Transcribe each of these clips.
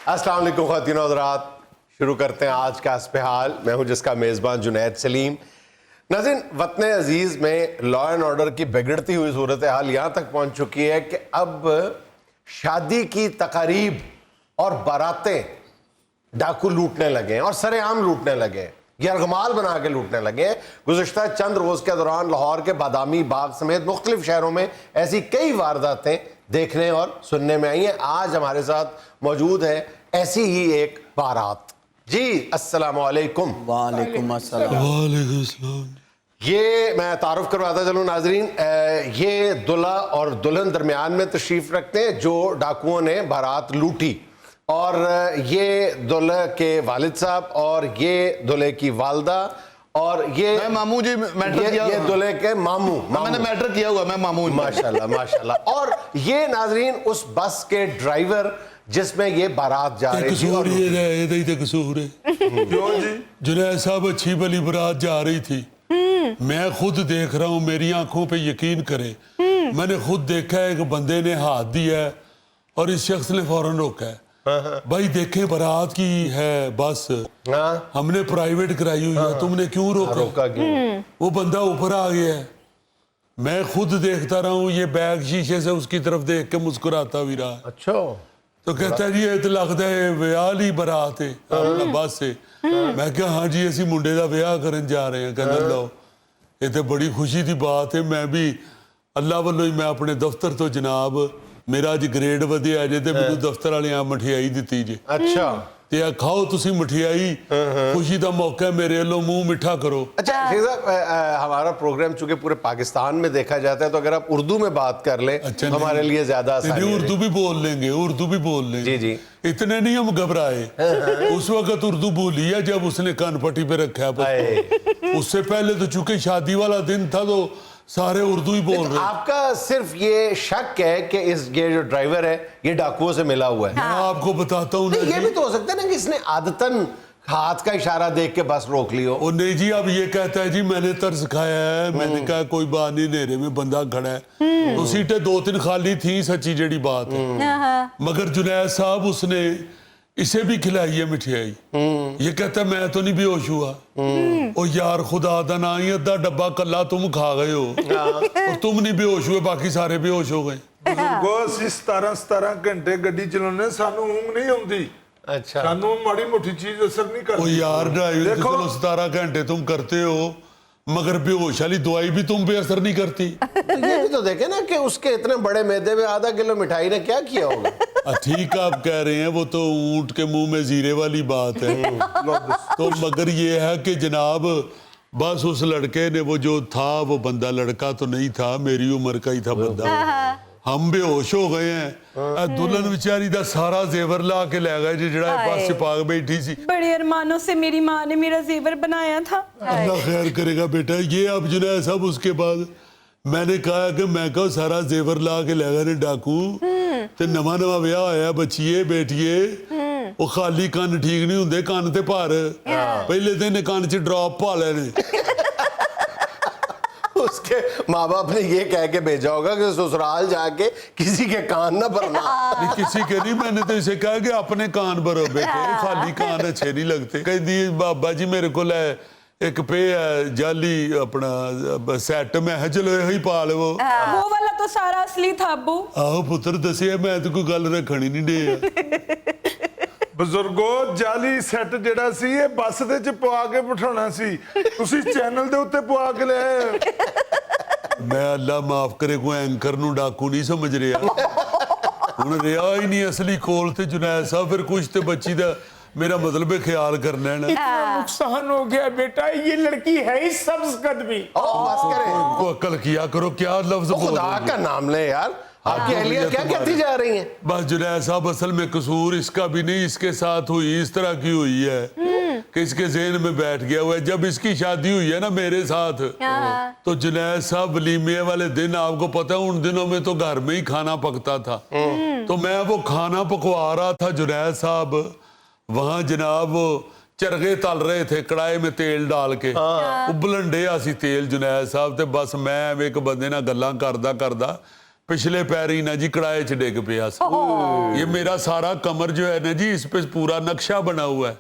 अस्सलाम वालेकुम ख़वातीन और हज़रात, शुरू करते हैं आज का अस्पहाल। मैं हूं जिसका मेज़बान जुनैद सलीम। नाज़रीन, वतन अजीज़ में लॉ एंड ऑर्डर की बिगड़ती हुई सूरत हाल यहाँ तक पहुँच चुकी है कि अब शादी की तकारीब और बारातें डाकू लूटने लगे हैं और सरेआम लूटने लगे हैं, यरगमाल बना के लूटने लगे हैं। गुज़िश्ता चंद रोज़ के दौरान लाहौर के बादामी बाग समेत मुख्तलिफ शहरों में ऐसी कई वारदातें देखने और सुनने में आई हैं। आज हमारे साथ मौजूद है ऐसी ही एक बारात। जी अस्सलाम वालेकुम। वालेकुम अस्सलाम। वालेकुम अस्सलाम। ये मैं तारुफ करवाता चलूँ नाजरीन, ये दुल्हा और दुल्हन दरमियान में तशरीफ़ रखते हैं जो डाकुओं ने बारात लूटी, और ये दुल्हे के वालिद साहब और ये दुल्हे की वालदा और ये मैं मामू जी मैटर किया ये दुल्हे के मामू मैंने मैटर किया हुआ, मैं मामू माशाल्लाह माशाल्लाह। और ये नाजरीन उस बस के ड्राइवर जिसमें ये बारात जा रही थी। कसूर ये कसूर है क्यों जी? जुनैद साहब अच्छी भली बारात जा रही थी, मैं खुद देख रहा हूँ, मेरी आंखों पे यकीन करे, मैंने खुद देखा है एक बंदे ने हाथ दिया है और इस शख्स ने फौरन रोका है। भाई देखे बारात की है बस, हमने प्राइवेट कराई हुई है, तुमने क्यों रोका क्यों? वो बंदा ऊपर आ गया है, मैं खुद देखता रहा हूँ, ये बैग शीशे से उसकी तरफ देख के मुस्कुराता भी रहा। अच्छा, तो कहता है जी ये तो लगता है विआह ली बारात है बस से। मैं क्या हाँ जी असी मुंडे का विआह करन जा रहे हैं। कहना लो ये तो बड़ी खुशी की बात है, मैं भी अल्लाह वालों ही मैं अपने दफ्तर तो जनाब मेरा अज ग्रेड वधिया जे ते मैनूं दफ्तर वाले मठियाई दी जे। अच्छा ते आ खाओ तुसी मठियाई, खुशी का मौका है, मेरे वालों मुंह मिठा करो। अच्छा शेख साहब, हमारा प्रोग्राम चूंकि पूरे पाकिस्तान में देखा जाता है तो अगर आप उर्दू में बात कर ले अच्छा, तो हमारे लिए ज्यादा आसान है। उर्दू भी बोल लेंगे, उर्दू भी बोल लेंगे। जी जी, इतने नहीं हम घबराए, उस वक्त उर्दू बोली है जब उसने कान पट्टी पे रखा है। उससे पहले तो चूंकि शादी वाला दिन था तो सारे उर्दू ही बोल रहे। आपका सिर्फ ये शक है कि ये जो ड्राइवर है ये डाकुओं से मिला हुआ है। मैं आपको बताता हूँ ये भी तो हो सकता है ना कि इसने आदतन हाथ का इशारा देख के बस रोक लियो। और नहीं जी अब ये कहता है जी मैंने तर्स खाया है, मैंने कहा कोई बात नहीं, नेरे में बंदा खड़ा है, तो सीटें 2-3 खाली थी, सच्ची जड़ी बात है। मगर जुनैद साहब उसने इसे भी खिलाई है मिठाई, ये कहता है मैं तो नहीं बेहोश हुआ। ओ यार खुदा दा ना ही अद्धा डब्बा कल्ला तुम खा गए हो और तुम नहीं बेहोश हुए, बाकी सारे बेहोश हो गए। बुजुर्गो ਅਸੀਂ 17 घंटे ਗੱਡੀ ਚਲਾਉਂਦੇ, ਸਾਨੂੰ ਊਂਘ ਨਹੀਂ ਆਉਂਦੀ। अच्छा, ਸਾਨੂੰ ਮਾੜੀ ਮੋਟੀ ਚੀਜ਼ ਅਸਰ ਨਹੀਂ ओ ਕਰਦੀ। यार ड्राइविंग देखो। चलो 17 घंटे तुम करते हो मगर बेहोश वाली दवाई भी तुम पे असर नहीं करती। तो ये भी तो देखे ना कि उसके इतने बड़े मैदे में आधा किलो मिठाई ने क्या किया होगा। ठीक आप कह रहे हैं, वो तो ऊंट के मुंह में जीरे वाली बात है। तो मगर ये है कि जनाब बस उस लड़के ने वो जो था वो बंदा लड़का तो नहीं था, मेरी उम्र का ही था बंदा, हम बेहोश हो गए हैं। दुल्हन बेचारी दा सारा जेवर ला के ले गए जी, जड़ा पास पा के बैठी सी। बड़े अरमानों से मेरी माँ ने मेरा जेवर बनाया था। अल्लाह खैर करेगा बेटा। ये अब जुनैद साहब उसके बाद मैंने कहा कि मैं कहो सारा जेवर ला के ले गए ने डाकू, ते नवा नवा ब्याह होया, बच्चिए बेटिए वो खाली कान ठीक नहीं हुंदे, कान ते भार पहले दिन कान च ड्रॉप पा लेने। उसके माँ बाप ने ये कह के भेजा होगा कि ससुराल जाके किसी के कान ना भरना। नहीं किसी के नहीं, मैंने तो इसे कहा कि अपने कान भरो बेटे, खाली कान अच्छे नहीं लगते। कहती बाबा जी मेरे को एक पे है जाली अपना सेट, मैं है चलो यही पा लो। वो वाला तो सारा असली था अब्बू। आहो पुत्र दसिया, मैं तो कोई गल रखनी नहीं डे। ਬਜ਼ੁਰਗੋ ਜਾਲੀ ਸੈੱਟ ਜਿਹੜਾ ਸੀ ਇਹ ਬੱਸ ਦੇ ਚ ਪਵਾ ਕੇ ਬਿਠਾਉਣਾ ਸੀ, ਤੁਸੀਂ ਚੈਨਲ ਦੇ ਉੱਤੇ ਪਵਾ ਕੇ ਲੈ ਆਏ। मैं अल्लाह माफ करे कोई एंकर नू डाकू नहीं समझ रहा, हुण रहा ही नहीं असली कोल ते जुनैद साहब, फिर कुछ ते बच्ची दा मेरा मतलब है ख्याल करना है ना। नुकसान हो गया बेटा, ये लड़की है ही सब्ज कदमी। बस करें, को अक्ल किया करो, क्या लफ्ज बोल खुदा रहे हो? का नाम ले यार, आपकी अहलिया क्या कहती जा रही हैं? बस जुनैद साहब असल में कसूर इसका भी नहीं, इसके साथ हुई इस तरह की हुई है कि इसके ज़हन में बैठ गया हुआ है। जब इसकी शादी हुई है ना मेरे साथ, तो जुनैद साहब वलीमे वाले दिन आपको पता है उन दिनों में तो घर में ही खाना पकता था, तो मैं वो खाना पकवा रहा था जुनैद साहब, वहाँ जनाब वो चरगे तल रहे थे कढ़ाई में तेल डाल के, उबलन डे सी तेल जुनैद साहब, ते बस मैं एक बंदे नाल गल्लां करदा पिछले पैर ही ना जी कड़ाए च डिग पिया सी। ये मेरा सारा कमर जो है ना जी, इस पे पूरा नक्शा बना हुआ है,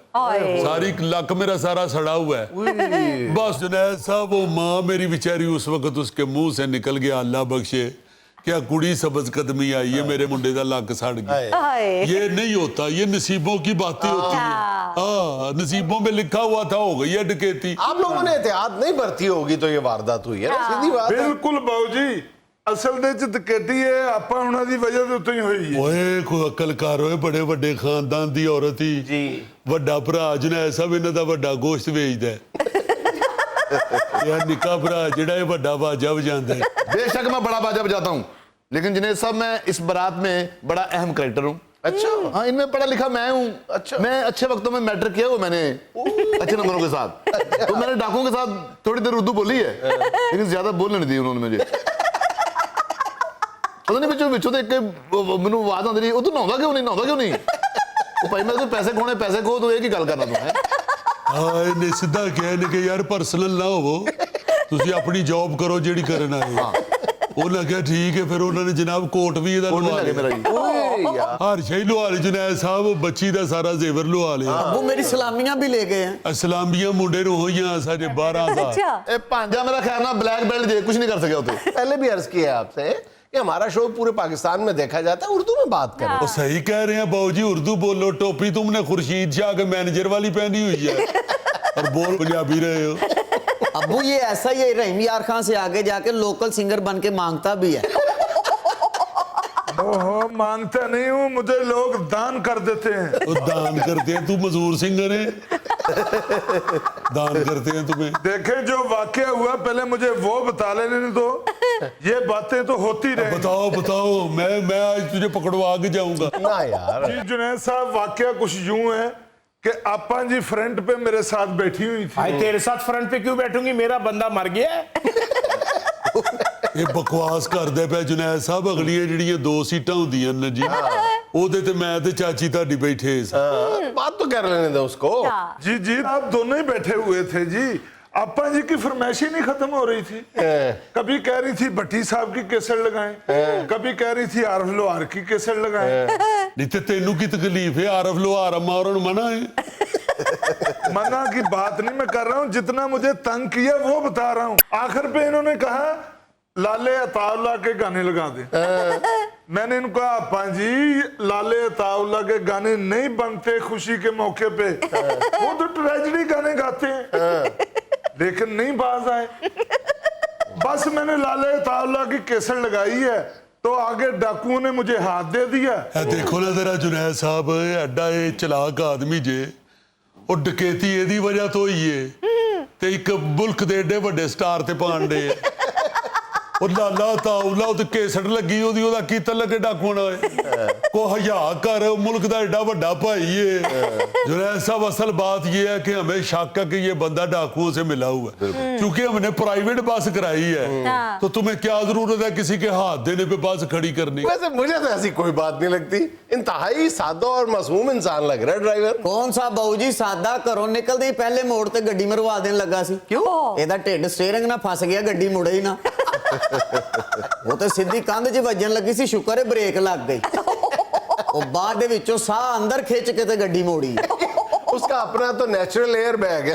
सारी लक मेरा सारा सड़ा हुआ है। बस जुनैद साहब, वो माँ मेरी बेचारी उस वक्त उसके मुंह से निकल गया, अल्लाह बख्शे, क्या कुड़ी सबज कदमी आई है, मेरे मुंडे का लक सड़ गया। ये नहीं होता, ये नसीबों की बातें होती है। हाँ, नसीबों में लिखा हुआ था, हो गई है डकैती। आप लोगों ने एहतियात नहीं बरती होगी तो ये वारदात हुई है ना, सीधी बात है। ਬਿਲਕੁਲ ਬਾਊ ਜੀ, ਅਸਲ ਦੇ ਚ ਡਕੈਤੀ ਹੈ ਆਪਾਂ ਉਹਨਾਂ ਦੀ ਵਜ੍ਹਾ ਦੇ ਉੱਤੇ ਹੀ ਹੋਈ ਹੈ। ਓਏ ਕੋਈ ਅਕਲ ਕਰ ਓਏ, ਬੜੇ ਵੱਡੇ ਖਾਨਦਾਨ ਦੀ ਔਰਤ ਹੀ ਜੀ। ਵੱਡਾ ਭਰਾ ਜੁਨੈਦ ਸਾਹਿਬ ਇਹਨਾਂ ਦਾ ਵੱਡਾ ਗੋਸ਼ਤ ਵੇਚਦਾ ਹੈ। ਯਾਰ ਨਿੱਕਾ ਭਰਾ ਜਿਹੜਾ ਇਹ ਵੱਡਾ ਬਾਜਾ ਵਜਾਉਂਦਾ ਹੈ। बेशक मैं बड़ा बाजा बजाता हूँ, लेकिन जुनैद साहब मैं इस बारात में बड़ा अहम कैरेक्टर हूँ। अच्छा, हाँ, इनमें पढ़ा लिखा मैं हूँ। अच्छा। मैं अच्छे वक्तों में मैट्रिक किया हुआ मैंने, अच्छे नंबरों के साथ। तो मैंने डाकुओं के साथ थोड़ी देर उर्दू बोली है, लेकिन ज्यादा बोलने नहीं दी उन्होंने मुझे। पता नहीं ਵਿੱਚੋਂ ਦੇਖ ਕੇ ਮੈਨੂੰ ਆਵਾਜ਼ ਆਉਂਦੀ ਰਹੀ, ਉਹ ਤੂੰ ਨਹਾਉਂਦਾ ਕਿਉਂ ਨਹੀਂ? ਉਹ ਭਾਈ ਮੈਂ ਤਾਂ ਪੈਸੇ ਖੋ ਤੂੰ ਇਹ ਕੀ ਗੱਲ ਕਰਨਾ ਤੂੰ ਹੈ। ਹਾਂ, ਇਹਨੇ ਸਿੱਧਾ ਕਿਹਾ ਇਹਨੇ ਕਿ ਯਾਰ ਪਰਸਨਲ ਨਾ ਹੋਵੋ, ਤੁਸੀਂ ਆਪਣੀ ਜੌਬ ਕਰੋ ਜਿਹੜੀ ਕਰਨ ਆਏ ਹੋ। ਉਹਨਾਂ ਕਿਹਾ ਠੀਕ ਹੈ, ਫਿਰ ਉਹਨਾਂ ਨੇ ਜਨਾਬ ਕੋਟ ਵੀ ਇਹਦਾ ਲਵਾ ਲੱਗੇ ਮੇਰਾ ਲਿਆ, ਜੀ। ओए यार, ਹਰ ਸ਼ੈ ਲਵਾ ਲਈ। ਜੁਨੈਦ ਸਾਹਿਬ ਬੱਚੀ ਦਾ ਸਾਰਾ ਜ਼ੇਵਰ ਲਵਾ ਲਿਆ। वो मेरी सलामियां भी ले गए हैं। ਅਸਲਾਮੀਆਂ ਮੁੰਡੇ ਨੂੰ ਹੋਈਆਂ ਸਾਡੇ 12 ਸਾਲ। ਇਹ ਭਾਂਜਾ ਮੇਰਾ ਖੈਰ ਨਾਲ ਬਲੈਕ बेल्ट जे कुछ नहीं कर सके उसे। पहले भी अर्ज किया है आपसे कि हमारा शो पूरे पाकिस्तान में देखा जाता है, उर्दू में बात करें। वो सही कह रहे हैं बाबू जी, उर्दू बोलो। टोपी तुमने खुर्शीद शाह के मैनेजर वाली पहनी हुई है और बोल पंजाबी रहे हो। अबू ये ऐसा ही है, रहीम यार खान से आगे जाके लोकल सिंगर बन के मांगता भी है। ओहो, मांगता नहीं हूँ, मुझे लोग दान कर देते हैं। वो दान करते हैं, तू मजदूर सिंगर है, दान करते हैं तुम्हें। देखे जो वाकया हुआ, पहले मुझे वो बता लेने दो, ये बातें तो होती रही। बताओ, मैं आज तुझे पकड़वा के जाऊंगा। ना यार, जी जुनैद साहब, वाकया कुछ यूं है कि आपा जी फ्रंट पे मेरे साथ बैठी हुई थी। भाई तेरे साथ फ्रंट पे क्यों बैठूंगी, मेरा बंदा मर गया है। ये बकवास करदे पे जुनैद साहब। अगलियां ਜਿਹੜੀਆਂ 2 ਸੀਟਾਂ ਹੁੰਦੀਆਂ ਨੇ ਜੀ, ਉਹਦੇ ਤੇ ਮੈਂ ਤੇ ਚਾਚੀ ਤੁਹਾਡੀ ਬੈਠੇ ਸਾਂ। बात तो कर लेने दो उसको। जी जी, आप दोनों ही बैठे हुए थे जी। आपा जी की फरमाइश ही नहीं खत्म हो रही थी। कभी कह रही थी भट्टी साहब की केसर लगाएं, कभी कह रही थी आरफ लोहार की केसर लगाएं। नहीं ते तेनू की तकलीफ है? आरफ लोहार मारन मना है? मना की बात नहीं मैं कर रहा हूँ, जितना मुझे तंग किया वो बता रहा हूँ। आखिर पे इन्होंने कहा लाले अताउल्ला के गाने लगा दे। मैंने इनको कहा अपा जी, लाले अताउल्ला के गाने नहीं बनते खुशी के मौके पे, वो तो ट्रेजेडी गाने गाते हैं। लेकिन नहीं बाज आए। बस मैंने लाले अताउल्ला की केसर लगाई है तो आगे डाकुओं ने मुझे हाथ दे दिया। देखो ना जरा जुनैद साहब, एडा ये चलाक आदमी जे, और डकैती ਇਹਦੀ ਵਜ੍ਹਾ ਤੋਂ ਹੀ ਹੈ ਤੇ ਇੱਕ ਮੁਲਕ ਦੇ ਏਡੇ ਵੱਡੇ ਸਟਾਰ ਤੇ ਪਾਂਡੇ ਉਹ ਲਾਲਾ ਤਾਉਲਾ ਉਹ ਕੇਸੜ ਲੱਗੀ ਉਹਦਾ ਕੀਤਾ ਲੱਗੇ ਡਾਕੂ ਨਾ ਹੋਏ। ਕੋ ਹਯਾ ਕਰ, मुल्क ਦਾ ਏਡਾ ਵੱਡਾ ਭਾਈ है। जुनैद साहब, असल बात ये है कि हमें शक है कि ये बंदा डाकुओं से मिला हुआ है, क्योंकि हमने प्राइवेट बस कराई है। तो तुम्हें क्या जरूरत है किसी के हाथ देने पे बस खड़ी करने? वैसे मुझे तो ऐसी कोई बात नहीं लगती, इंतहाई सादा और मासूम इंसान लग रहा है ड्राइवर। कौन सा बाबू जी सादा घरों निकलते ही पहले मोड़ ते गड्डी मरवा देने लगा सी। क्यों? ਇਹਦਾ ਢਿੱਡ ਸਟੀਅਰਿੰਗ ਨਾਲ ਫਸ ਗਿਆ, ਗੱਡੀ ਮੁੜੇ ਹੀ ਨਾ। ਉਹ ਤੇ ਸਿੱਧੀ ਕੰਧ 'ਚ ਵੱਜਣ ਲੱਗੀ ਸੀ, ਸ਼ੁਕਰ ਹੈ ਬ੍ਰੇਕ ਲੱਗ ਗਈ। ਉਹ ਬਾਅਦ ਦੇ ਵਿੱਚੋਂ ਸਾਹ ਅੰਦਰ ਖਿੱਚ ਕੇ ਤੇ ਗੱਡੀ ਮੋੜੀ। उसका अपना तो नेचुरल एयर बैग है।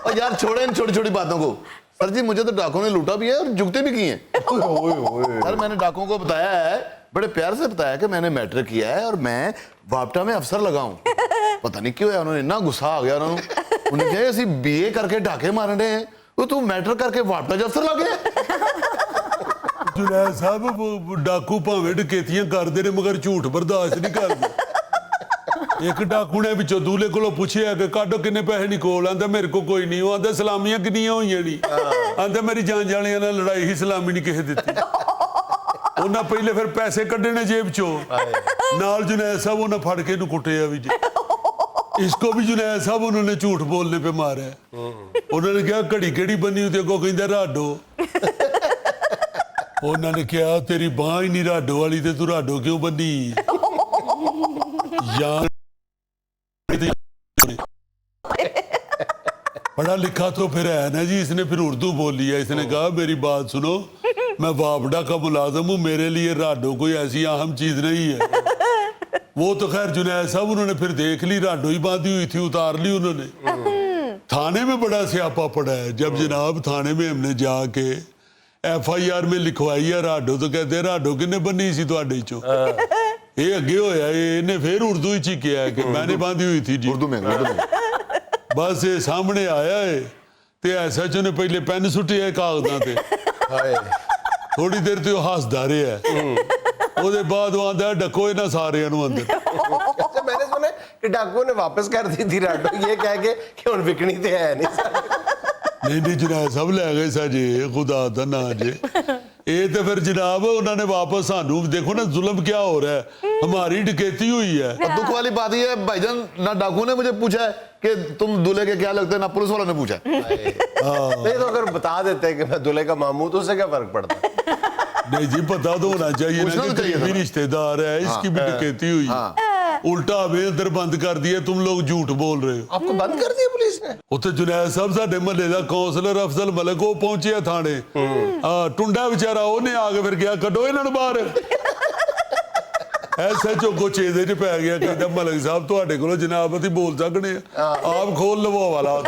और यार छोड़े इन छोटी छोटी बातों को। सर जी, मुझे तो डाकुओं ने लूटा भी है और जुगते भी किए हैं। सर मैंने डाकुओं को बताया है, बड़े प्यार से बताया कि मैंने मैट्रिक किया है और मैं वापटा में अफसर लगा हूं। पता नहीं क्यों है, उन्होंने इतना गुस्सा आ गया उन्होंने कहा असि BA करके डाके मारन रहे हैं, तो तू मैट्रिक करके वापटा च अफसर लग गया। जुनैद साहब, वो डाकू भावें डकैतियां करते ने मगर झूठ बर्दाश्त नहीं करते। एक डाकू ने विचों दूल्हे कोलों पूछया कि काढो किन्ने पैसे नहीं कोल, आंदा मेरे को कोई नहीं। वो आंदा सलामियां किन्नियां होईयां नहीं, आंदा मेरी जान जालियां नाल लड़ाई ही, सलामी नहीं किसे दित्ती। उन्हें पहले फिर पैसे कड्ढे ने जेब चो, नाल जुनैद साहब उन्हें फड़ के इहनूं कुੱਟਿਆ भी जी। इसको भी जुनैद साहब उन्होंने झूठ बोलने पे मारा है। उन्होंने कहा घड़ी केड़ी बनी हुई, को कहंदा राडो। उन्होंने कहा तेरी बांह ही नहीं राडो वाली, ते तू राडो क्यों बनी? यार पढ़ा लिखा तो फिर है ना जी। इसने फिर उर्दू बोली है। इसने कहा मेरी बात सुनो, मैं वापडा का मुलाजिम हूँ, मेरे लिए राडो कोई ऐसी अहम चीज नहीं है। वो तो खैर जुनैद साहब उन्होंने फिर देख ली, राडो ही बांधी हुई थी, उतार ली उन्होंने। थाने में बड़ा स्यापा पड़ा है। जब जनाब थाने में हमने जाके FIR में लिखवाई है राडो, तो कहते हैं राडो किन्ने बनी सी तुहाडे चो। ये अगे होया, इन्हें फिर उर्दू ही चिकिया है कि मैंने बांधी हुई थी जी। उर्दू में बस ये सामने आया है ते SHO ने पहले पेन सुट्टी है कागजां ते, थोड़ी देर ते हसदा रहा है, ਉਹਦੇ बाद वहां दा डको इन्हां सारियां नूं अंदर। अच्छा, मैंने सुना कि डाकुओं ने वापस कर दी थी राडो, ये कह के कि हुण विकनी ते है नहीं। नहीं जुनैद सब लै गए सा जी, खुदा दा ना जे। ये तो फिर जनाब उन्होंने वापस सानू देखो ना जुल्म क्या हो रहा है, हमारी डकैती हुई है। और दुख वाली बात ये है भाईजान, ना डाकू ने मुझे पूछा है कि तुम दूल्हे के क्या लगते हैं, ना पुलिस वालों ने पूछा है। नहीं तो अगर बता देते कि मैं दूल्हे का मामू, तो उससे क्या फर्क पड़ता? नहीं जी, पता तो होना चाहिए पूछना ना तो कि चाहिए भी था। रिश्तेदार है, इसकी भी डकैती हुई। उल्टा हमें अंदर बंद कर दिया, तुम लोग झूठ बोल रहे हो। आपको बंद कर दिया पुलिस ने? उत्थे जुनैद साहब साडे महल्ले दा काउंसलर अफजल मलिक वो पहुंचे थाने, टुंडा बेचारा उन्हें आके फिर गया कड्डो इन्हां नूं बाहर। SHO को चेदे च पै गया, कहता मलिक साहब तुहाडे कोलों जनाब असीं बोल सकने आ, आप खोल लवो हवालात।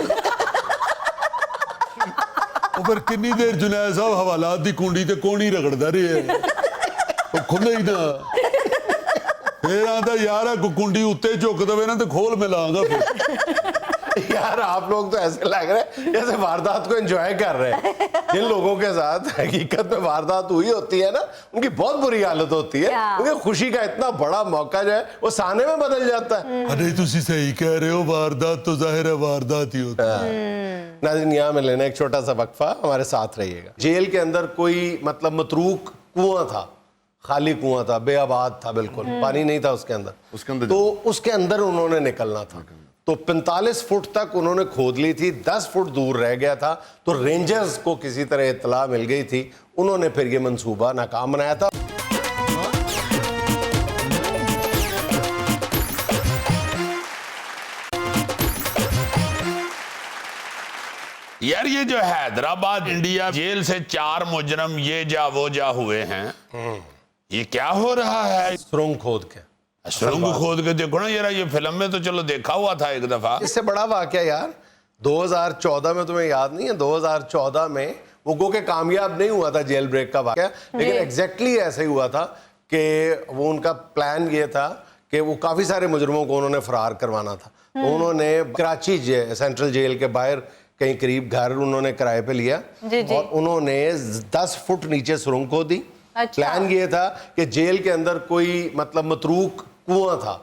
फिर किन्नी देर जुनैद साहब हवालात दी कुंडी ते कोणी रगड़दा रहे, खुले ही ना। फिर आंदा यार कुंडी उत्ते झुक दवे ना तो खोल मैं लाऊंगा फिर। यार आप लोग तो ऐसे लग रहे हैं जैसे वारदात को एंजॉय कर रहे हैं। जिन लोगों के साथ हकीकत में वारदात हुई होती है ना, उनकी बहुत बुरी हालत होती है, क्योंकि खुशी का इतना बड़ा मौका जो है वो साने में बदल जाता है। अरे तुसी सही कह रहे हो, वारदात तो जाहिर है वारदात ही होती है। नाज़रीन, यहाँ में लेना एक छोटा सा वक्फा, हमारे साथ रहिएगा। जेल के अंदर कोई मतलब मतरूक कुआं था, खाली कुआं था, बेआबाद था, बिल्कुल पानी नहीं था उसके अंदर। तो उसके अंदर उन्होंने निकलना था, तो 45 फुट तक उन्होंने खोद ली थी, 10 फुट दूर रह गया था। तो रेंजर्स को किसी तरह इत्तला मिल गई थी, उन्होंने फिर ये मंसूबा नाकाम बनाया था। यार ये जो हैदराबाद इंडिया जेल से 4 मुजरम ये जा वो जा हुए हैं, ये क्या हो रहा है? सुरंग खोद के, सुरंग खोद के देखो ना यार, ये फिल्म में तो चलो देखा हुआ था एक दफा। इससे बड़ा वाकया यार 2014 में, तुम्हें याद नहीं है? 2014 में वो गो के कामयाब नहीं हुआ था जेल ब्रेक का वाकया, लेकिन एग्जैक्टली ऐसे ही हुआ था कि वो उनका प्लान ये था कि वो काफी सारे मुजरमों को उन्होंने फरार करवाना था। तो उन्होंने कराची सेंट्रल जेल के बाहर कहीं करीब घर उन्होंने किराए पे लिया, और उन्होंने 10 फुट नीचे सुरंग खोदी। प्लान ये था कि जेल के अंदर कोई मतलब मतरूक कुआं था,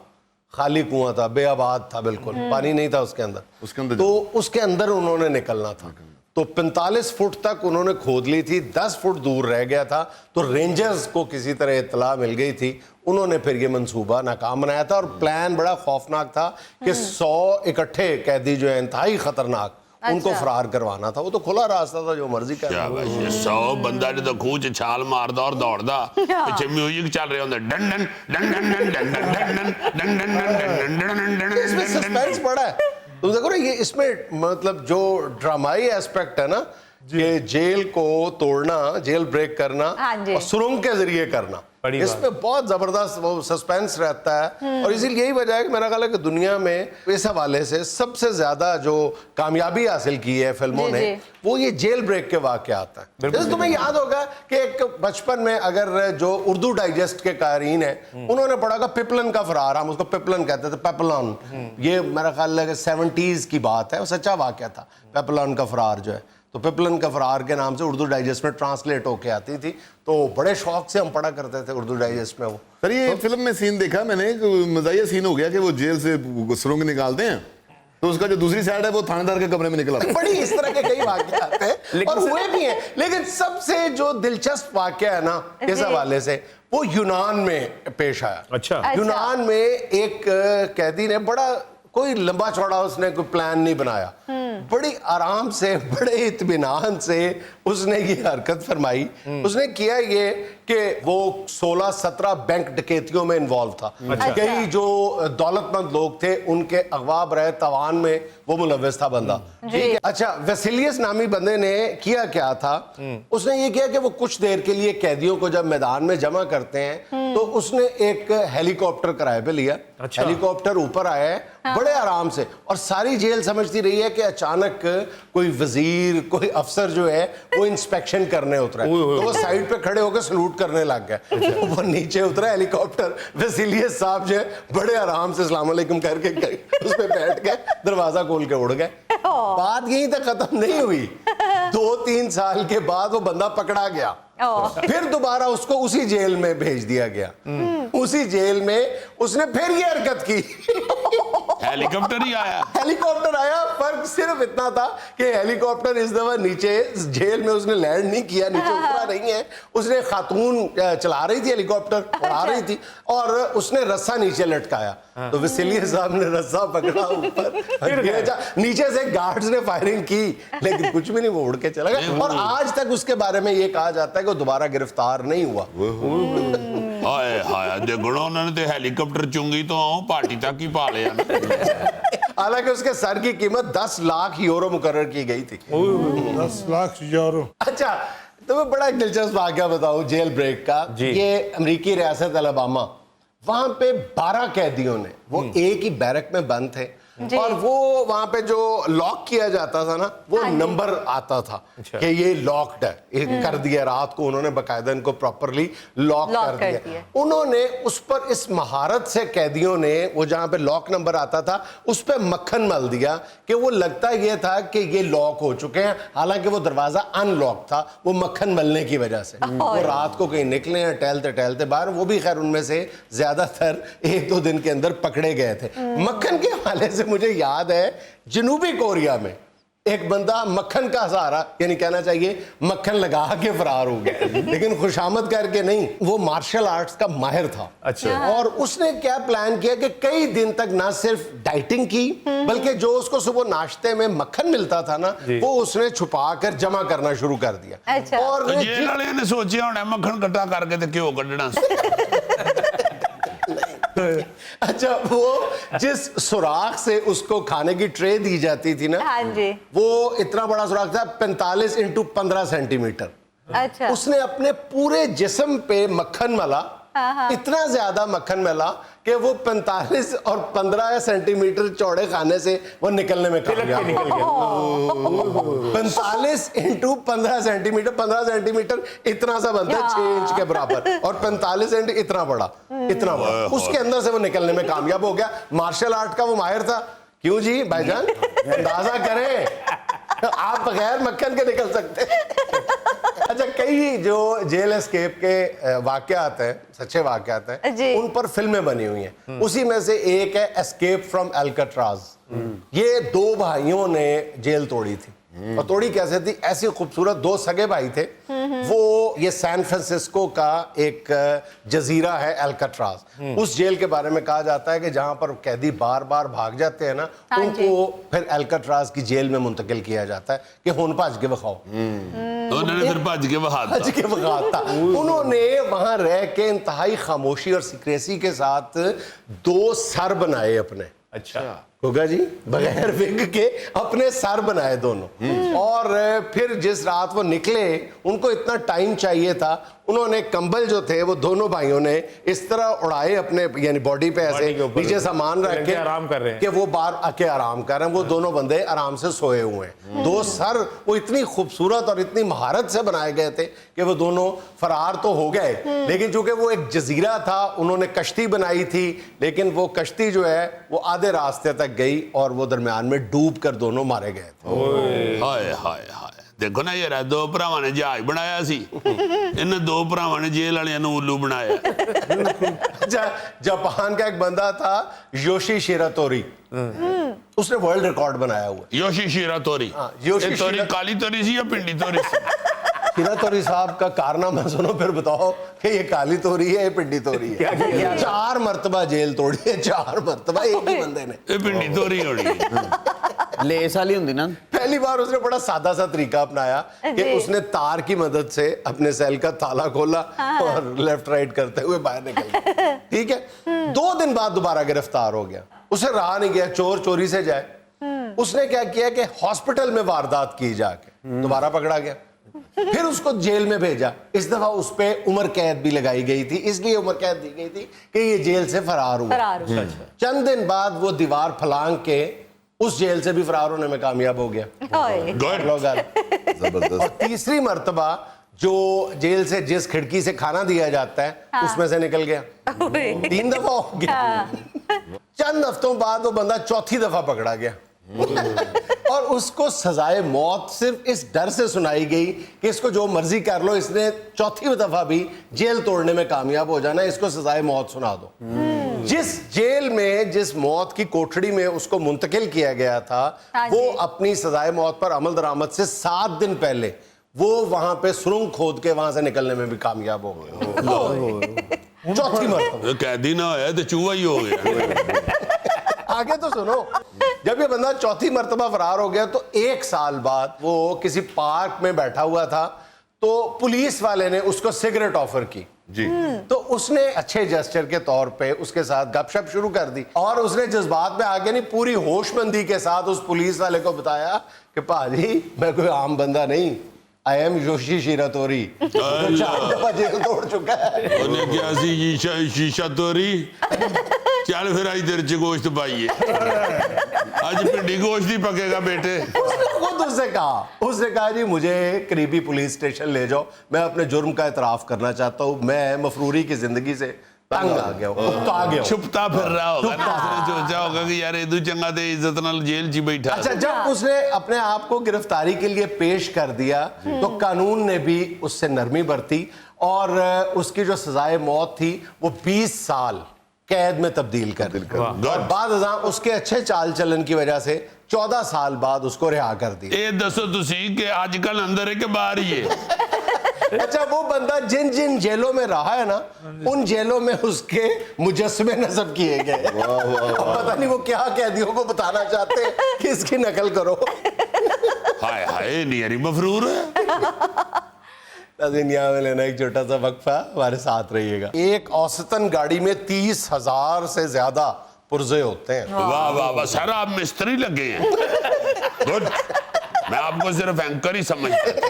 खाली कुआं था, बेआबाद था, बिल्कुल पानी नहीं था उसके अंदर। तो उसके अंदर उन्होंने निकलना था। तो 45 फुट तक उन्होंने खोद ली थी, 10 फुट दूर रह गया था। तो रेंजर्स को किसी तरह इत्तला मिल गई थी, उन्होंने फिर ये मंसूबा नाकाम बनाया था। और प्लान बड़ा खौफनाक था कि 100 इकट्ठे कैदी जो है इंतहाई खतरनाक, उनको फरार करवाना था। वो तो खुला रास्ता था, जो मर्जी कर। 100 बंदा जो खूह च छाल मारदा और दौड़दा, पीछे म्यूजिक चल रहे होंगे, done done done done done done done done done done done. इसमें सस्पेंस बड़ा है, तुम देखो ना, ये इसमें मतलब जो ड्रामाई एस्पेक्ट है ना, कि जेल को तोड़ना, जेल ब्रेक करना और सुरंग के जरिए करना, इसमें बहुत जबरदस्त वो सस्पेंस रहता है। और इसीलिए यही वजह है कि मेरा ख्याल है कि दुनिया में इस हवाले से सबसे ज्यादा जो कामयाबी हासिल की है फिल्मों ने, वो ये जेल ब्रेक के वाकयात है। जैसे तुम्हें याद होगा कि एक बचपन में अगर जो उर्दू डाइजेस्ट के कारीन है, उन्होंने पढ़ा था पिपलन का फरार, हम उसको पिपलन कहते थे, पेपलन। ये मेरा ख्याल है कि 70s की बात है, वो सच्चा वाकया था, पेपलन का फरार जो है। तो पिपलन का फरार के नाम से उर्दू डाइजेस्ट में ट्रांसलेट होके आती थी, तो बड़े शौक से हम पढ़ा करते थे उर्दू डाइजेस्ट में वो। सर ये फिल्म में सीन देखा मैंने, मज़ाहिया सीन हो गया कि वो जेल से सुरंग निकालते हैं, तो उसका जो दूसरी साइड है वो थानेदार के कमरे में निकला। बड़ी इस तरह के कई वाकये आते हैं और हुए भी हैं, लेकिन सबसे जो दिलचस्प वाकया है ना इस हवाले से, वो यूनान में पेश आया। अच्छा। यूनान में एक कैदी ने बड़ा कोई लंबा चौड़ा उसने कोई प्लान नहीं बनाया, बड़ी आराम से, बड़े इत्मीनान से उसने ये हरकत फरमाई। उसने किया ये कि वो 16-17 बैंक डकैतियों में इन्वॉल्व था। कई जो दौलतमंद लोग थे उनके अगवा बरए तवान में वो मुलव्वस था बंदा। ठीक है। अच्छा, वेसिलियस नामी बंदे ने किया क्या था, उसने ये किया कि वो कुछ देर के लिए कैदियों को जब मैदान में जमा करते हैं तो उसने एक हेलीकॉप्टर किराए पे लिया। हेलीकॉप्टर ऊपर आया है बड़े आराम से, और सारी जेल समझती रही है कि अचानक कोई वजीर, कोई अफसर जो है वो इंस्पेक्शन करने उतरा है। तो वो साइड पे खड़े होकर सलूट करने लग गए। वो नीचे उतरा हेलीकॉप्टर, वेसिलियस साहब जो है बड़े आराम से अस्सलाम वालेकुम करके उस पे बैठ गए, दरवाजा खोल के उड़ गए। बात यहीं तक खत्म नहीं हुई। 2-3 साल के बाद वो बंदा पकड़ा गया, फिर दोबारा उसको उसी जेल में भेज दिया गया। उसी जेल में उसने फिर ये हरकत की। हेलीकॉप्टर ही आया। हेलीकॉप्टर आया, फर्क सिर्फ इतना था कि हेलीकॉप्टर इस दफा नीचे जेल में उसने लैंड नहीं किया, नीचे उतरा नहीं है। उसने खातून चला रही थी हेलीकॉप्टर, उड़ा रही थी, और उसने रस्सा नीचे लटकाया। तो वेसिलियस साहब ने रस्सा पकड़ा ऊपर, नीचे से गार्ड्स ने फायरिंग की, लेकिन कुछ भी नहीं, वो उड़ के चला गया। और आज तक उसके बारे में ये कहा जाता है कि वो दोबारा गिरफ्तार नहीं हुआ। हाय हाय, देखो उन्होंने तो हेलीकॉप्टर चुंगी तो पार्टी तक ही पा लिया। हालांकि उसके सर की कीमत 10 लाख यूरो मुकर्रर की गई थी। 10 लाख यूरो। अच्छा, तो मैं बड़ा एक दिलचस्प वाकया बताऊं जेल ब्रेक का। ये अमेरिकी रियासत अलबामा, वहां पे 12 कैदियों ने, वो एक ही बैरक में बंद थे, और वो वहां पे जो लॉक किया जाता था ना, वो नंबर आता था कि ये लॉक्ड है, ये कर दिया। रात को उन्होंने बकायदा इनको प्रॉपरली लॉक कर दिया। उन्होंने उस पर इस महारत से कैदियों ने, वो जहां पे लॉक नंबर आता था उस पे मक्खन मल दिया कि वो लगता ये था कि ये लॉक हो चुके हैं, हालांकि वो दरवाजा अनलॉक था, वो मक्खन मलने की वजह से। वो रात को कहीं निकले हैं टहलते टहलते बाहर, वो भी खैर उनमें से ज्यादातर 1-2 दिन के अंदर पकड़े गए थे। मक्खन के हवाले से मुझे याद है जनूबी कोरिया में एक बंदा मक्खन का सहारा, यानी कहना चाहिए मक्खन लगा के फरार हो गया, लेकिन खुशामद करके नहीं, वो मार्शल आर्ट्स का माहिर था। अच्छा। और उसने क्या प्लान किया कि कई दिन तक ना सिर्फ डाइटिंग की, बल्कि जो उसको सुबह नाश्ते में मक्खन मिलता था ना, वो उसने छुपा कर जमा करना शुरू कर दिया। अच्छा। और जेल वाले ने सोचा होना मक्खन कट्टा करके तो क्यों कढ़ना। अच्छा, वो जिस सुराख से उसको खाने की ट्रे दी जाती थी ना, हाँ जी, वो इतना बड़ा सुराख था, 45 × 15 सेंटीमीटर। अच्छा। उसने अपने पूरे जिस्म पे मक्खन मला, इतना ज्यादा मक्खन मला कि वो 45 और 15 सेंटीमीटर चौड़े खाने से वो निकलने में कामयाब। 45 × 15 सेंटीमीटर, 15 सेंटीमीटर इतना सा बनता है, 6 इंच के बराबर, और 45 सेंटी इतना बड़ा, इतना बड़ा। उसके अंदर से वो निकलने में कामयाब हो गया। मार्शल आर्ट का वो माहिर था। क्यों जी भाईजान, अंदाजा करें, आप बगैर मक्खन के निकल सकते। अच्छा, कई जो जेल एस्केप के वाकयात हैं, सच्चे वाकयात हैं, उन पर फिल्में बनी हुई हैं। उसी में से एक है एस्केप फ्रॉम अल्काट्राज। ये 2 भाइयों ने जेल तोड़ी थी, और तोड़ी कैसे थी, ऐसी खूबसूरत 2 सगे भाई थे। वो ये सैन फ्रांसिस्को का एक जजीरा है अल्काट्राज, उस जेल के बारे में कहा जाता है कि जहां पर कैदी बार बार भाग जाते हैं ना, उनको फिर अल्काट्राज की जेल में मुंतकिल किया जाता है कि हुन भज के बखाओ। उन्होंने फिर भज के बखाता। उन्होंने वहां रह के इंतहाई खामोशी और सीक्रेसी के साथ 2 सर बनाए अपने। अच्छा। होगा जी, बगैर विग के अपने सर बनाए दोनों। और फिर जिस रात वो निकले, उनको इतना टाइम चाहिए था, उन्होंने कंबल जो थे वो दोनों भाइयों ने इस तरह उड़ाए अपने, यानी बॉडी पे ऐसे नीचे सामान रख के आराम कर रहे हैं कि वो बाहर आके आराम कर रहे हैं। वो दोनों बंदे आराम से सोए हुए हैं। 2 सर वो इतनी खूबसूरत और इतनी महारत से बनाए गए थे कि वो दोनों फरार तो हो गए, लेकिन चूंकि वो एक जजीरा था, उन्होंने कश्ती बनाई थी, लेकिन वो कश्ती जो है वो आधे रास्ते तक गई और वो दरमियान में डूब कर दोनों मारे गए थे। हाय हाय हाय, देखो ना यार, 2 भरावां ने जहाज बनाया सी, इन 2 भरावां ने जेल वालियां नूं उल्लू बनाया। अच्छा, जापान का एक बंदा था योशी शिरातोरी, उसने वर्ल्ड रिकॉर्ड बनाया हुआ। योशी शिरातोरी। योशी तोरी काली तोरी सी या पिंडी तोरी सी? शिरातोरी साहब का कारनामा सुनो, फिर बताओ कि ये काली तोरी है, ये पिंडी तोरी है। 4 मरतबा जेल तोड़ी है, 4 मरतबा एक ही बंदे ने। ये पिंडी तोरी होनी। लेस वाली हुंदी ना। पहली बार उसने बड़ा सादा सा तरीका अपनाया कि उसने तार की मदद से अपने सेल का ताला खोला और लेफ्ट राइट करते हुए बाहर निकल गया। ठीक है, 2 दिन बाद दोबारा गिरफ्तार हो गया। उसे रहा नहीं गया, चोर चोरी से जाए। उसने क्या किया कि हॉस्पिटल में वारदात की जाके दोबारा पकड़ा गया, फिर उसको जेल में भेजा। इस दफा उस पे उम्र कैद भी लगाई गई थी, इसलिए उम्र कैद दी गई थी कि ये जेल से फरार हुआ। चंद दिन बाद वो दीवार फलांग के उस जेल से भी फरार होने में कामयाब हो गया। जबरदस्त। और तीसरी मर्तबा जो जेल से जिस खिड़की से खाना दिया जाता है उसमें से निकल गया। 3 दफा हो गया। चंद हफ्तों बाद वो बंदा चौथी दफा पकड़ा गया और उसको सजाए मौत सिर्फ इस डर से सुनाई गई कि इसको जो मर्जी कर लो, इसने चौथी दफा भी जेल तोड़ने में कामयाब हो जाना, इसको सजाए मौत सुना दो। जिस जेल में, जिस मौत की कोठड़ी में उसको मुंतकिल किया गया था, वो अपनी सजाए मौत पर अमल दरामद से 7 दिन पहले वो वहां पे सुरंग खोद के वहां से निकलने में भी कामयाब हो गए। चौथी मर्तबा। कैदी ना होया तो चूहा ही हो गया। आगे तो सुनो, जब ये बंदा चौथी मर्तबा फरार हो गया तो 1 साल बाद वो किसी पार्क में बैठा हुआ था, तो पुलिस वाले ने उसको सिगरेट ऑफर की जी। तो उसने अच्छे जेस्चर के तौर पे उसके साथ गपशप शुरू कर दी और उसने जज्बात में आगे नहीं, पूरी होशमंदी के साथ उस पुलिस वाले को बताया कि पाजी मैं कोई आम बंदा नहीं, आई एम योशी शिरातोरी, जो 4 दफा जेल तोड़ चुका है। उन्हें क्या सी शीशा तोरी, चल फिर आज तेरे च गोश्त पाइए, आज भिंडी गोश्त ही पकेगा बेटे। उसने खुद उसने कहा जी मुझे करीबी पुलिस स्टेशन ले जाओ, मैं अपने जुर्म का इतराफ करना चाहता हूँ, मैं मफरूरी की जिंदगी से तंग आ गया हूँ, आ गया हूँ। छुपता फिर रहा होगा ना, उसने सोचा होगा कि यार इदू चंगा ते इज्जत नाल जेल च बैठा। अच्छा, जब उसने अपने आप को गिरफ्तारी के लिए पेश कर दिया तो कानून ने भी उससे नरमी बरती और उसकी जो सजाए मौत थी वो 20 साल कैद में तब्दील कर दी और बाद उसके अच्छे चाल चलन की वजह से 14 साल बाद उसको रिहा कर दिया। ये दसो तुसी कि आजकल अंदर है कि बाहर ही है? अच्छा, वो बंदा जिन जिन जेलों में रहा है ना, उन जेलों में उसके मुजस्समे नस्ब किए गए। पता नहीं वो क्या कैदियों को बताना चाहते हैं कि इसकी नकल करो। हाय हाय नियरी मफरूर है। यहाँ में लेना एक छोटा सा वक्फा, हमारे साथ रहिएगा। एक औसतन गाड़ी में 30,000 से ज्यादा पुर्जे होते हैं। वाह वाह वाह, सर आप मिस्त्री लगे हैं। गुड, मैं आपको सिर्फ एंकर ही समझता था।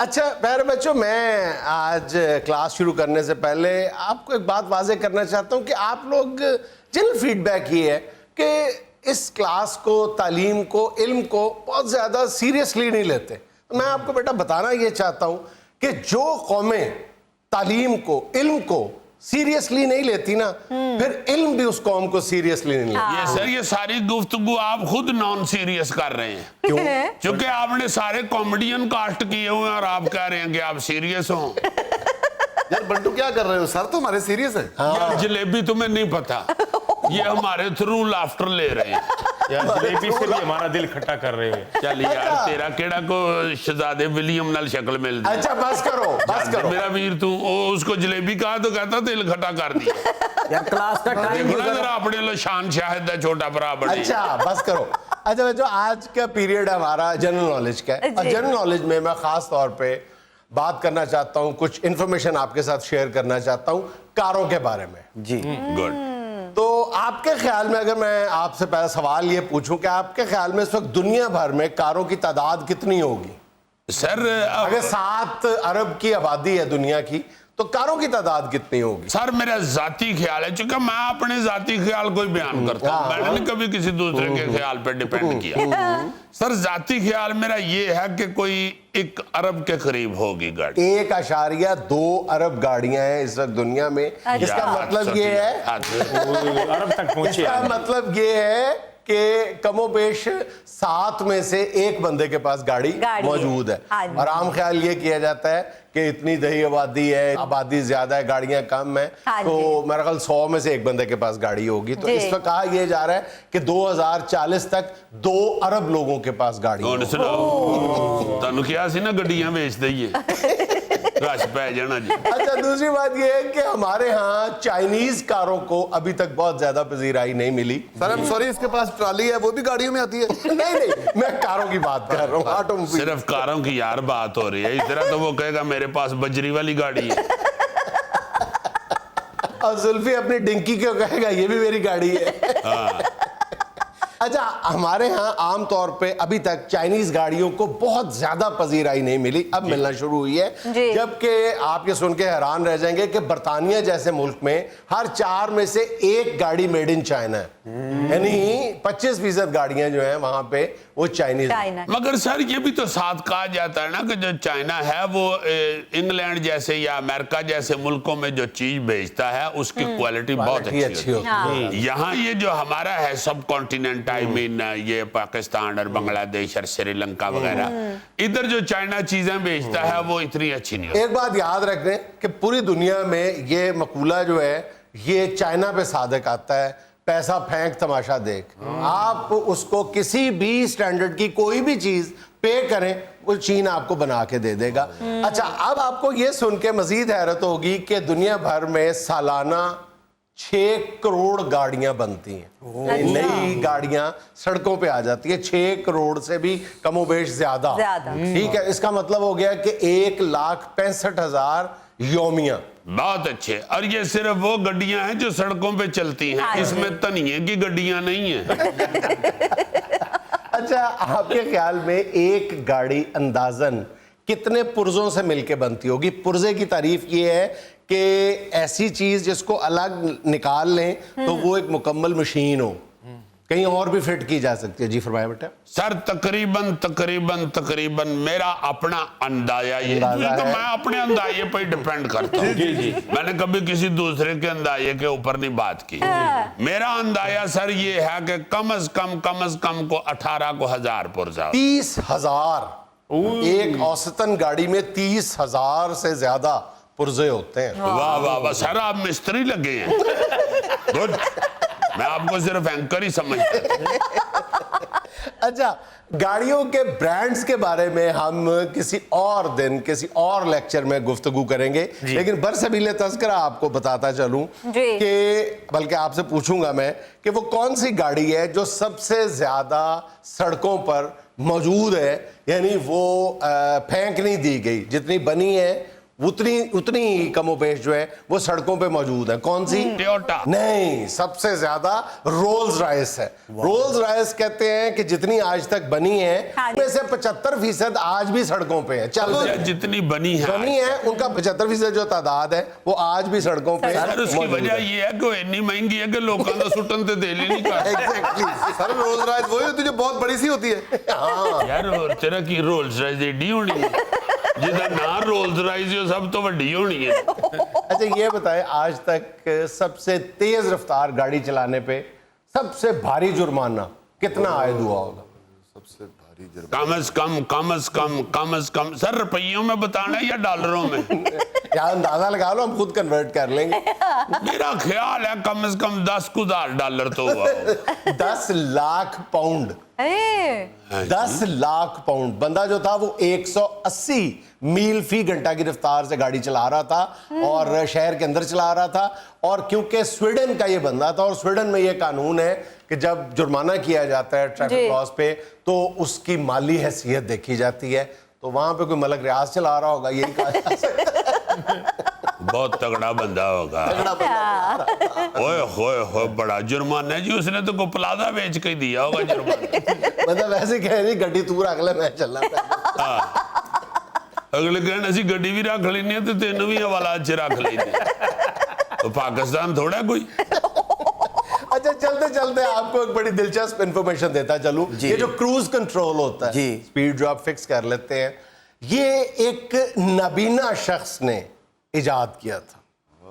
अच्छा प्यारे बच्चों, मैं आज क्लास शुरू करने से पहले आपको एक बात वाज़ेह करना चाहता हूँ कि आप लोग जनरल फीडबैक ये है कि इस क्लास को, तालीम को, इल्म को बहुत ज़्यादा सीरियसली नहीं लेते। मैं आपको बेटा बताना ये चाहता हूँ कि जो कौमें तालीम को, इल्म को सीरियसली नहीं लेती ना, फिर इल्म भी उस कौम को सीरियसली नहीं लेती। ये सर, ये सारी गुफ्तगू आप खुद नॉन सीरियस कर रहे हैं। क्यों? क्योंकि आपने सारे कॉमेडियन कास्ट किए हुए हैं और आप कह रहे हैं कि आप सीरियस हो। यार बंटू क्या कर रहे हो? सर तो हमारे सीरियस है। यार जलेबी तुम्हें नहीं पता, ये हमारे थ्रू लाफ्टर ले रहे हैं। यार जलेबी से भी हमारा दिल खट्टा कर रहे हैं। चल यार, तेरा केड़ा को शहजादे विलियम नाल शक्ल मिलती। अच्छा बस करो, बस करो। मेरा वीर तू उसको जलेबी कहा तो कहता दिल खट्टा कर दिया। यार क्लास का टाइम देखो ना जरा अपने लो शान शाहिद है छोटा भरा बड़े। अच्छा बस करो। अच्छा बच्चों, आज का पीरियड हमारा जनरल नॉलेज का है और जनरल नॉलेज में मैं खास तौर पे बात करना चाहता हूँ, कुछ इंफॉर्मेशन आपके साथ शेयर करना चाहता हूँ कारों के बारे में। जी गुड। तो आपके ख्याल में, अगर मैं आपसे पहला सवाल ये पूछूं कि आपके ख्याल में इस वक्त दुनिया भर में कारों की तादाद कितनी होगी? सर अगर 7 अरब की आबादी है दुनिया की, तो कारों की तादाद कितनी होगी? सर मेरा जाती ख्याल है, चूंकि मैं अपने जाती ख्याल को ही बयान करता हूँ, मैंने नहीं कभी किसी दूसरे के ख्याल पे डिपेंड किया। सर जाती ख्याल मेरा ये है कि कोई 1 अरब के करीब होगी गाड़ी। 1.2 अरब गाड़ियां हैं इस वक्त दुनिया में। इसका मतलब ये है, अरब तक पहुंचे। इसका मतलब ये है कि कमोबेश 7 में से 1 बंदे के पास गाड़ी मौजूद है। और आम ख्याल ये किया जाता है कि इतनी दही आबादी है, आबादी ज्यादा है, गाड़ियां कम है, तो मेरा ख्याल 100 में से 1 बंदे के पास गाड़ी होगी। तो इस वक्त कहा यह जा रहा है कि 2040 तक 2 अरब लोगों के पास गाड़ी होगी। सुनो, तुहानू क्या सी ना गड्डियां बेच दईए। रश पै जाना जी। अच्छा, दूसरी बात ये है कि हमारे यहाँ चाइनीज कारों को अभी तक बहुत ज्यादा पजीराई नहीं मिली। सर आई एम सॉरी, इसके पास ट्रॉली है, वो भी गाड़ियों में आती है। नहीं, मैं कारों की बात कर रहा हूँ, ऑटोमोबाइल। सिर्फ कारों की यार बात हो रही है, इस तरह तो वो कहेगा मेरे पास बजरी वाली गाड़ी है। और जुल्फी अपनी डिंकी क्यों कहेगा ये भी मेरी गाड़ी है। अच्छा, हमारे यहाँ आम तौर पे अभी तक चाइनीज गाड़ियों को बहुत ज्यादा पजीराई नहीं मिली, अब मिलना शुरू हुई है। जबकि आप ये सुन के हैरान रह जाएंगे कि बर्तानिया जैसे मुल्क में हर 4 में से 1 गाड़ी मेड इन चाइना है, यानी 25% गाड़ियां जो हैं वहां पे वो चाइनीज। मगर सर ये भी तो साथ कहा जाता है ना कि जो चाइना है वो इंग्लैंड जैसे या अमेरिका जैसे मुल्कों में जो चीज भेजता है उसकी क्वालिटी बहुत अच्छी होती है। यहाँ ये जो हमारा है सब कॉन्टिनेंट, आई मीन ये पाकिस्तान और बांग्लादेश और श्रीलंका वगैरह, इधर जो चाइना चीजें भेजता है वो इतनी अच्छी नहीं होती। एक बात याद रखने कि पूरी दुनिया में ये मकूला जो है ये चाइना पे सादिक आता है, पैसा फेंक तमाशा देख। आप उसको किसी भी स्टैंडर्ड की कोई भी चीज पे करें वो चीन आपको बना के दे देगा। अच्छा, अब आपको ये सुन के मजीद हैरत होगी कि दुनिया भर में सालाना 6 करोड़ गाड़ियां बनती हैं, नई गाड़ियां सड़कों पे आ जाती है, 6 करोड़ से भी कमोबेश ज्यादा। ठीक है, इसका मतलब हो गया कि 1,65,000 योमिया। बहुत अच्छे। और ये सिर्फ वो गड्डियां हैं जो सड़कों पे चलती हैं, इसमें तनिए की गड्डियां नहीं हैं। अच्छा, आपके ख्याल में एक गाड़ी अंदाजन कितने पुर्जों से मिलके बनती होगी? पुर्जे की तारीफ ये है कि ऐसी चीज जिसको अलग निकाल लें तो वो एक मुकम्मल मशीन हो, कहीं और भी फिट की जा सकती है। जी फरमाया बेटा। सर तकरीबन मेरा अपना अंदाजा ये तो मैं अपने अंदाजे पर डिपेंड करता हूँ। मैंने कभी किसी दूसरे के अंदाजे के ऊपर नहीं बात की। मेरा अंदाजा सर ये है कि कम से कम को 18,000 पुर्जा। 30,000 एक औसतन गाड़ी में 30,000 से ज्यादा पुर्जे होते हैं। वाह वाह वाह सर, आप मिस्त्री लगे हैं। गुड, मैं आपको सिर्फ एंकर ही समझता। अच्छा, गाड़ियों के ब्रांड्स के बारे में हम किसी और दिन किसी और लेक्चर में गुफ्तगू करेंगे, लेकिन बरसबीले तज़किरा आपको बताता चलूं कि बल्कि आपसे पूछूंगा मैं कि वो कौन सी गाड़ी है जो सबसे ज्यादा सड़कों पर मौजूद है, यानी वो फेंक नहीं दी गई, जितनी बनी है उतनी कमोबेश जो है वो सड़कों पे मौजूद है। कौन सी? टोयोटा। नहीं, सबसे ज्यादा रोल्स रॉयस है। रोल्स रॉयस कहते हैं कि जितनी आज तक बनी है उनमें से 75% आज भी सड़कों पे है, चल जितनी बनी है उनका 75% जो तादाद है वो आज भी सड़कों पे है। सर उसकी वजह ये है कि इतनी महंगी है कि लोगों का सुटन ते दिल ही नहीं करता। एग्जैक्टली सर रोल्स रॉयस वही होती है जो बहुत बड़ी सी होती है। यार तेरा की रोल्स रॉयस एडी होनी है, जिधर ना रोल्स रॉयस हो सब तो वड्डी होनी है। अच्छा, ये बताएं आज तक सबसे तेज रफ्तार गाड़ी चलाने पे सबसे भारी जुर्माना कितना आयद हुआ होगा? सबसे भारी कम से कम सर रुपयों में बताना है या डॉलरों में? क्या अंदाजा लगा लो, हम खुद कन्वर्ट कर लेंगे। मेरा ख्याल है कम से कम 10,000 डॉलर तो हुआ होगा। 10 लाख पाउंड। 10 लाख पाउंड। बंदा जो था वो 180 मील फी घंटा की रफ्तार से गाड़ी चला रहा था और शहर के अंदर चला रहा था। और क्योंकि स्वीडन का ये बंदा था और स्वीडन में ये कानून है कि जब जुर्माना किया जाता है ट्रैफिक लॉस पे तो उसकी माली हैसियत देखी जाती है, तो वहां पे कोई मलक रियाज चला रहा होगा, यही कहा जा सकता है। बहुत तगड़ा बंदा होगा। ओए होए होए, बड़ा जुर्माना है जी, उसने तो को प्लाजा बेच के दिया होगा जुर्माना। मतलब वैसे कह रही गड्डी तू रख ले, मैं चलना था। अगले कहने असी गड्डी भी रख लेनी है तो तेन भी हवाला च रख लेनी, तो पाकिस्तान थोड़ा कोई। अच्छा, चलते चलते आपको एक बड़ी दिलचस्प इंफॉर्मेशन देता चलूं। ये जो क्रूज कंट्रोल होता है, स्पीड जो आप फिक्स कर लेते हैं, ये एक नबीना शख्स ने इजाद किया था।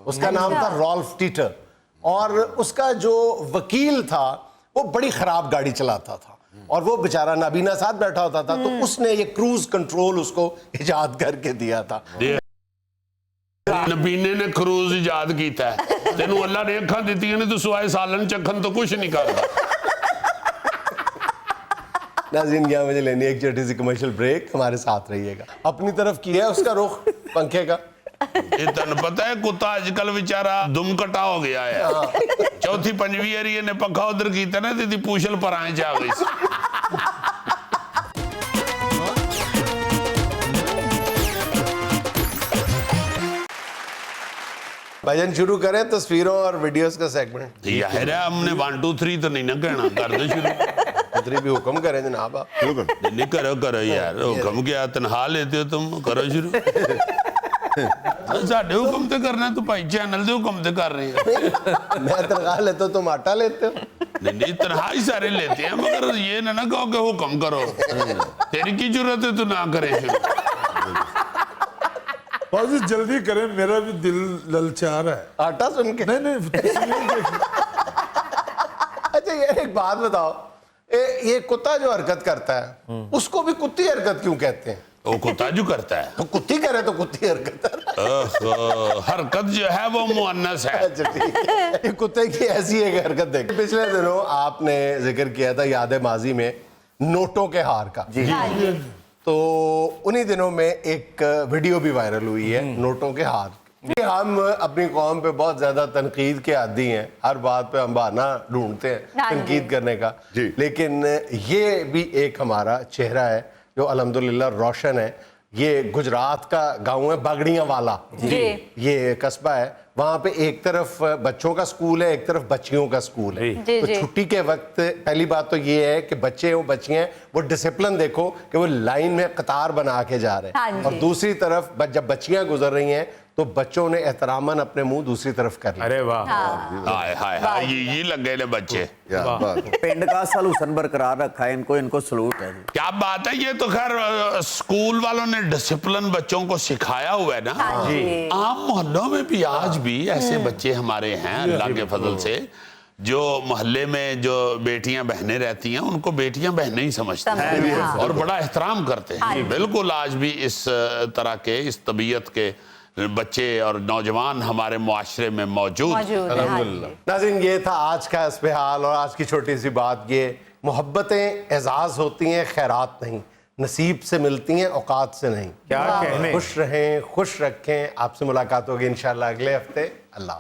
उसका नाम था रॉल्फ टीटर और उसका जो वकील था वो बड़ी खराब गाड़ी चलाता था और वो बेचारा नाबीना साथ बैठा होता था, तो उसने ये क्रूज कंट्रोल उसको इजाद करके दिया था। नबीने ने क्रूज इजाद किया है, तेनू अल्लाह ने अखा दी ने तो सिवाय सालन चखन तो कुछ नहीं करता। नाज़रीन, यहाँ मुझे लेनी एक छोटी सी कमर्शियल ब्रेक, हमारे साथ रहिएगा। अपनी तरफ किया है उसका रुख पंखे का। ये तन पता है कुत्ता आजकल बेचारा दुम कटा हो गया है। चौथी पंजवी एरिया ने पंखा उधर कीता ना तो पूछल पर आए जा गई। भाईजान शुरू करें तस्वीरों और वीडियोस का सेगमेंट। यार हमने 1 2 3 तो नहीं ना कहना, कर दो शुरू। उतरी भी हुक्म करें जनाब आप। शुरू कर। नहीं करो करो यार, हुक्म क्या तनख्वाह लेते हो तुम, करो शुरू। साढ़े हुक्म तो करना, तो भाई चैनल दे हुक्म तो कर रहे हैं। मैं तनख्वाह लेता हूँ, तुम आटा लेते हो। नहीं तनख्वाह ही सारे लेते हैं, मगर ये ना कहो कि हुक्म करो। तेरी की जरूरत है तो ना करें शुरू। बाजी जल्दी करें, मेरा भी दिल ललचा रहा है। आटा सुन के। नहीं तस्वीर देखिए। अच्छा यार एक बात बताओ, ये कुत्ता जो हरकत करता है उसको भी कुत्ती हरकत क्यों कहते हैं? वो कुत्ता जो करता है तो कुत्ती करे तो कुत्ती हरकत है। हरकत जो है वो मुअन्नस है। अच्छा ठीक है। ये कुत्ते की ऐसी एक हरकत देख, पिछले दिनों आपने जिक्र किया था याद माजी में नोटों के हार का। तो उन्हीं दिनों में एक वीडियो भी वायरल हुई है नोटों के हार। हम अपनी कौम पे बहुत ज्यादा तनकीद के आदी हैं, हर बात पे हम बहाना ढूंढते हैं तनकीद करने का, लेकिन ये भी एक हमारा चेहरा है जो अल्हम्दुलिल्लाह रोशन है। ये गुजरात का गांव है बागड़ियां वाला, ये कस्बा है। वहाँ पे एक तरफ बच्चों का स्कूल है, एक तरफ बच्चियों का स्कूल है। तो छुट्टी के वक्त पहली बात तो ये है कि बच्चे हो बच्चियां वो डिसिप्लिन देखो कि वो लाइन में कतार बना के जा रहे हैं। और दूसरी तरफ जब बच्चियां गुजर रही हैं तो बच्चों ने एहतरामन अपने मुंह दूसरी तरफ कर लिया। अरे वाह, हाय हाय हाय, ये लग गए ले बच्चे। पिंड का असल हुसन बरकरार रखा है, इनको सलूट है जी। क्या बात है, ये तो खैर स्कूल वालों ने डिसिप्लिन बच्चों को सिखाया हुआ है ना। आम मोहल्लों में भी आज भी ऐसे बच्चे हमारे हैं अल्लाह के फजल से, जो मोहल्ले में जो बेटियां बहनें रहती हैं उनको बेटियां बहनें ही समझते हैं और बड़ा एहतराम करते हैं। बिल्कुल आज भी इस तरह के, इस तबीयत के बच्चे और नौजवान हमारे मुआशरे में मौजूद अल्हम्दुलिल्लाह। नाज़रीन ये था आज का इस्तेहाल और आज की छोटी सी बात। ये मोहब्बतें एजाज होती हैं, खैरात नहीं, नसीब से मिलती हैं, औकात से नहीं। क्या कहने। खुश रहें, खुश रखें। आपसे मुलाकात होगी इंशाल्लाह अगले हफ्ते। अल्लाह।